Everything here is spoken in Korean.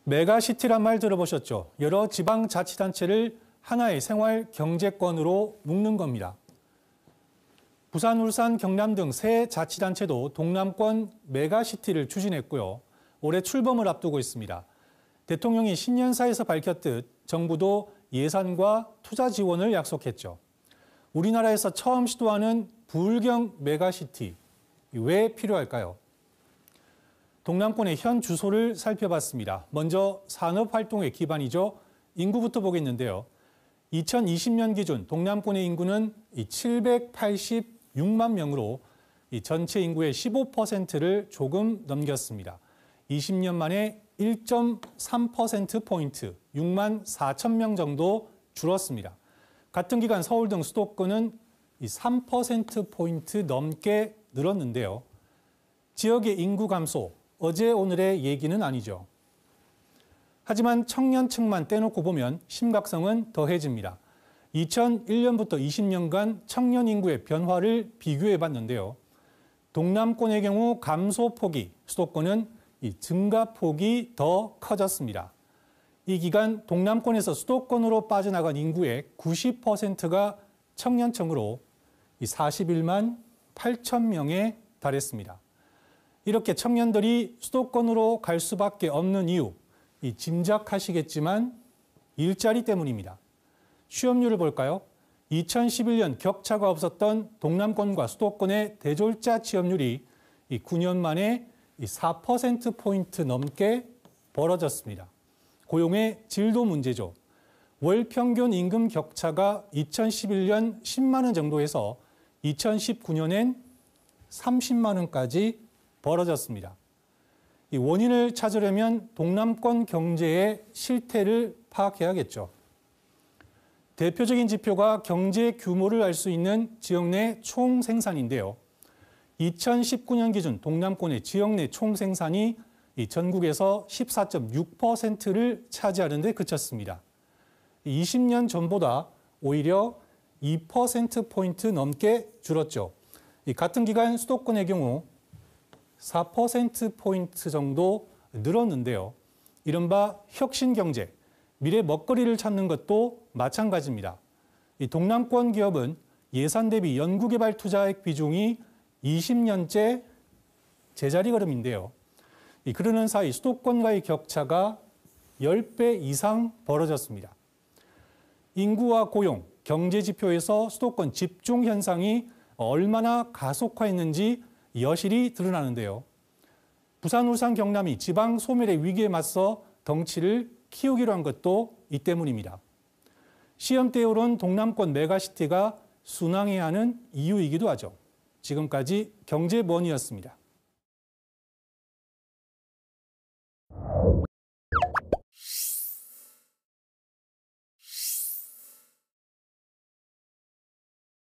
메가시티란 말 들어보셨죠? 여러 지방자치단체를 하나의 생활 경제권으로 묶는 겁니다. 부산, 울산, 경남 등 세 자치단체도 동남권 메가시티를 추진했고요. 올해 출범을 앞두고 있습니다. 대통령이 신년사에서 밝혔듯 정부도 예산과 투자 지원을 약속했죠. 우리나라에서 처음 시도하는 부울경 메가시티, 왜 필요할까요? 동남권의 현 주소를 살펴봤습니다. 먼저 산업활동의 기반이죠. 인구부터 보겠는데요. 2020년 기준 동남권의 인구는 786만 명으로 전체 인구의 15%를 조금 넘겼습니다. 20년 만에 1.3%포인트, 6만 4천 명 정도 줄었습니다. 같은 기간 서울 등 수도권은 3%포인트 넘게 늘었는데요. 지역의 인구 감소, 어제 오늘의 얘기는 아니죠. 하지만 청년층만 떼놓고 보면 심각성은 더해집니다. 2001년부터 20년간 청년 인구의 변화를 비교해 봤는데요. 동남권의 경우 감소폭이, 수도권은 증가폭이 더 커졌습니다. 이 기간 동남권에서 수도권으로 빠져나간 인구의 90%가 청년층으로 41만 8천 명에 달했습니다. 이렇게 청년들이 수도권으로 갈 수밖에 없는 이유, 짐작하시겠지만 일자리 때문입니다. 취업률을 볼까요? 2011년 격차가 없었던 동남권과 수도권의 대졸자 취업률이 9년 만에 4%포인트 넘게 벌어졌습니다. 고용의 질도 문제죠. 월 평균 임금 격차가 2011년 10만 원 정도에서 2019년엔 30만 원까지 벌어졌습니다. 이 원인을 찾으려면 동남권 경제의 실태를 파악해야겠죠. 대표적인 지표가 경제 규모를 알 수 있는 지역 내 총생산인데요. 2019년 기준 동남권의 지역 내 총생산이 전국에서 14.6%를 차지하는 데 그쳤습니다. 20년 전보다 오히려 2%포인트 넘게 줄었죠. 같은 기간 수도권의 경우 4%포인트 정도 늘었는데요. 이른바 혁신경제, 미래 먹거리를 찾는 것도 마찬가지입니다. 이 동남권 기업은 예산 대비 연구개발 투자액 비중이 20년째 제자리 걸음인데요. 그러는 사이 수도권과의 격차가 10배 이상 벌어졌습니다. 인구와 고용, 경제 지표에서 수도권 집중 현상이 얼마나 가속화했는지 여실히 드러나는데요. 부산, 울산, 경남이 지방 소멸의 위기에 맞서 덩치를 키우기로 한 것도 이 때문입니다. 시험대에 오른 동남권 메가시티가 순항해야 하는 이유이기도 하죠. 지금까지 경제머니였습니다.